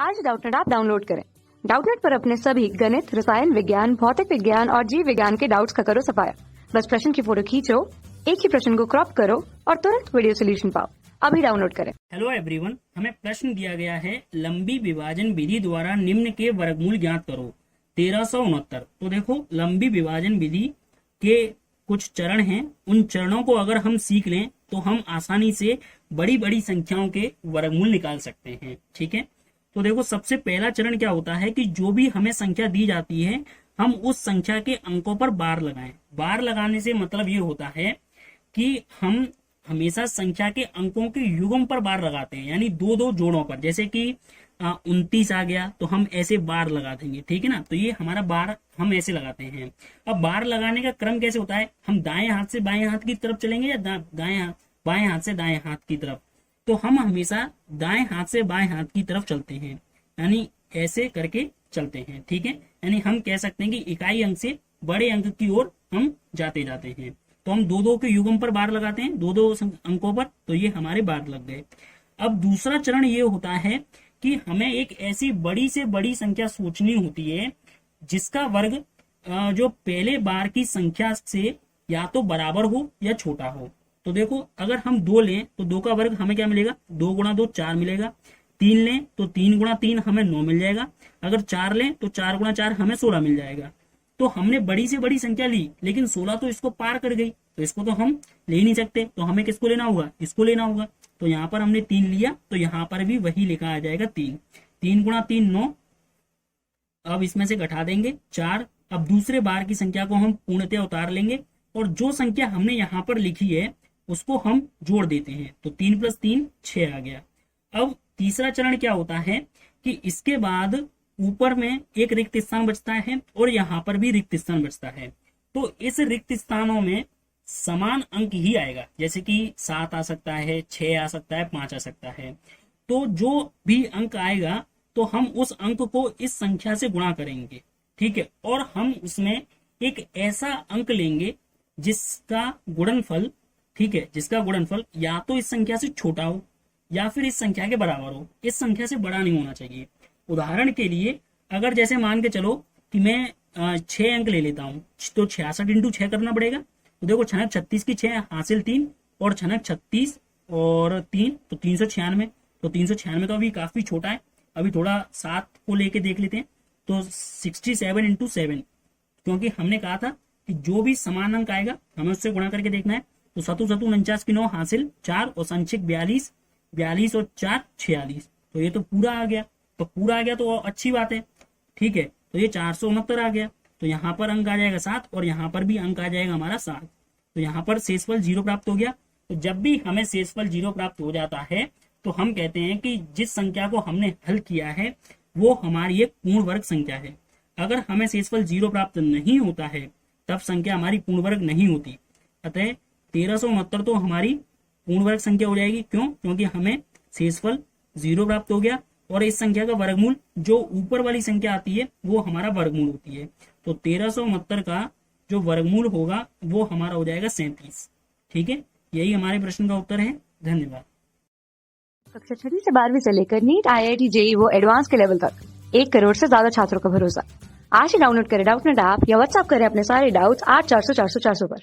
आज Doubtnut app download करें। Doubtnut पर अपने सभी गणित, रसायन विज्ञान, भौतिक विज्ञान और जीव विज्ञान के डाउट्स का करो सफाया। बस प्रश्न की फोटो खींचो, एक ही प्रश्न को क्रॉप करो और तुरंत वीडियो सोल्यूशन पाओ। अभी डाउनलोड करें। हेलो एवरीवन, हमें प्रश्न दिया गया है लंबी विभाजन विधि द्वारा निम्न के वर्गमूल ज्ञात करो 1369। तो देखो, लंबी विभाजन विधि के कुछ चरण हैं। उन चरणों को अगर हम सीख लें तो हम आसानी से बड़ी बड़ी संख्याओं के वर्गमूल निकाल सकते हैं। ठीक है, तो देखो, सबसे पहला चरण क्या होता है कि जो भी हमें संख्या दी जाती है हम उस संख्या के अंकों पर बार लगाएं। बार लगाने से मतलब ये होता है कि हम हमेशा संख्या के अंकों के युग्म पर बार लगाते हैं, यानी दो दो जोड़ों पर। जैसे कि 29 आ गया तो हम ऐसे बार लगा देंगे। ठीक है ना, तो ये हमारा बार हम ऐसे लगाते हैं। अब बार लगाने का क्रम कैसे होता है, हम दाएं हाथ से बाएं हाथ की तरफ चलेंगे या बाएं हाथ से दाएं हाथ की तरफ। तो हम हमेशा दाएं हाथ से बाएं हाथ की तरफ चलते हैं, यानी ऐसे करके चलते हैं। ठीक है, यानी हम कह सकते हैं कि इकाई अंक से बड़े अंक की ओर हम जाते हैं। तो हम दो दो के युग्म पर बार लगाते हैं, दो दो अंकों पर, तो ये हमारे बार लग गए। अब दूसरा चरण ये होता है कि हमें एक ऐसी बड़ी से बड़ी संख्या सोचनी होती है जिसका वर्ग जो पहले बार की संख्या से या तो बराबर हो या छोटा हो। तो देखो, अगर हम 2 लें तो 2 का वर्ग हमें क्या मिलेगा, 2 गुणा 2 4 मिलेगा। 3 लें तो 3 गुणा 3 हमें 9 मिल जाएगा। अगर 4 लें तो 4 गुणा 4 हमें 16 मिल जाएगा। तो हमने बड़ी से बड़ी संख्या ली, लेकिन 16 तो इसको पार कर गई, तो इसको तो हम ले नहीं सकते। तो हमें किसको लेना होगा, इसको लेना होगा। तो यहाँ पर हमने 3 लिया, तो यहाँ पर भी वही लिखा आ जाएगा 3। 3 गुणा 3 9। अब इसमें से घटा देंगे 4। अब दूसरे बार की संख्या को हम पूर्णतः उतार लेंगे और जो संख्या हमने यहाँ पर लिखी है उसको हम जोड़ देते हैं। तो 3 + 3 6 आ गया। अब तीसरा चरण क्या होता है कि इसके बाद ऊपर में एक रिक्त स्थान बचता है और यहाँ पर भी रिक्त स्थान बचता है। तो इस रिक्त स्थानों में समान अंक ही आएगा, जैसे कि 7 आ सकता है, 6 आ सकता है, 5 आ सकता है। तो जो भी अंक आएगा तो हम उस अंक को इस संख्या से गुणा करेंगे। ठीक है, और हम उसमें एक ऐसा अंक लेंगे जिसका गुणनफल, ठीक है, जिसका गुणनफल या तो इस संख्या से छोटा हो या फिर इस संख्या के बराबर हो। इस संख्या से बड़ा नहीं होना चाहिए। उदाहरण के लिए, अगर जैसे मान के चलो कि मैं 6 अंक ले लेता हूँ, तो 66 × 6 करना पड़ेगा। तो देखो, 36 की 6 हासिल 3 और 36 और 3 तो 396। तो 396 तो अभी काफी छोटा है। अभी थोड़ा 7 को लेके देख लेते हैं। तो 67 × 7, क्योंकि हमने कहा था कि जो भी समान अंक आएगा हमें उससे गुणा करके देखना है। तो 7 7 49 की 9 हासिल 4 और संक्षिप्त 42, 42 और 4 46। तो ये तो पूरा आ गया। तो पूरा आ गया तो अच्छी बात है। ठीक है, तो ये 469 आ गया। तो यहाँ पर अंक आ जाएगा 7 और यहाँ पर भी अंक आ जाएगा हमारा 7। तो यहाँ पर शेषफल 0 प्राप्त हो गया। तो जब भी हमें शेषफल 0 प्राप्त हो जाता है तो हम कहते हैं कि जिस संख्या को हमने हल किया है वो हमारी एक पूर्ण वर्ग संख्या है। अगर हमें शेषफल 0 प्राप्त नहीं होता है तब संख्या हमारी पूर्ण वर्ग नहीं होती। अतः 1369 तो हमारी पूर्ण वर्ग संख्या हो जाएगी। क्यों? क्योंकि हमें शेषफल 0 प्राप्त हो गया और इस संख्या का वर्गमूल जो ऊपर वाली संख्या आती है वो हमारा वर्गमूल होती है। तो 1369 का जो वर्गमूल होगा वो हमारा हो जाएगा 37। ठीक है, यही हमारे प्रश्न का उत्तर है। धन्यवाद। कक्षा 6 से 12वीं से लेकर नीट, IIT, JEE वो एडवांस के लेवल तक 1 करोड़ से ज्यादा छात्रों का भरोसा। आज ही डाउनलोड करें डाउटनेट ऐप या व्हाट्सएप करें अपने सारे डाउट्स 8400 400 400 पर।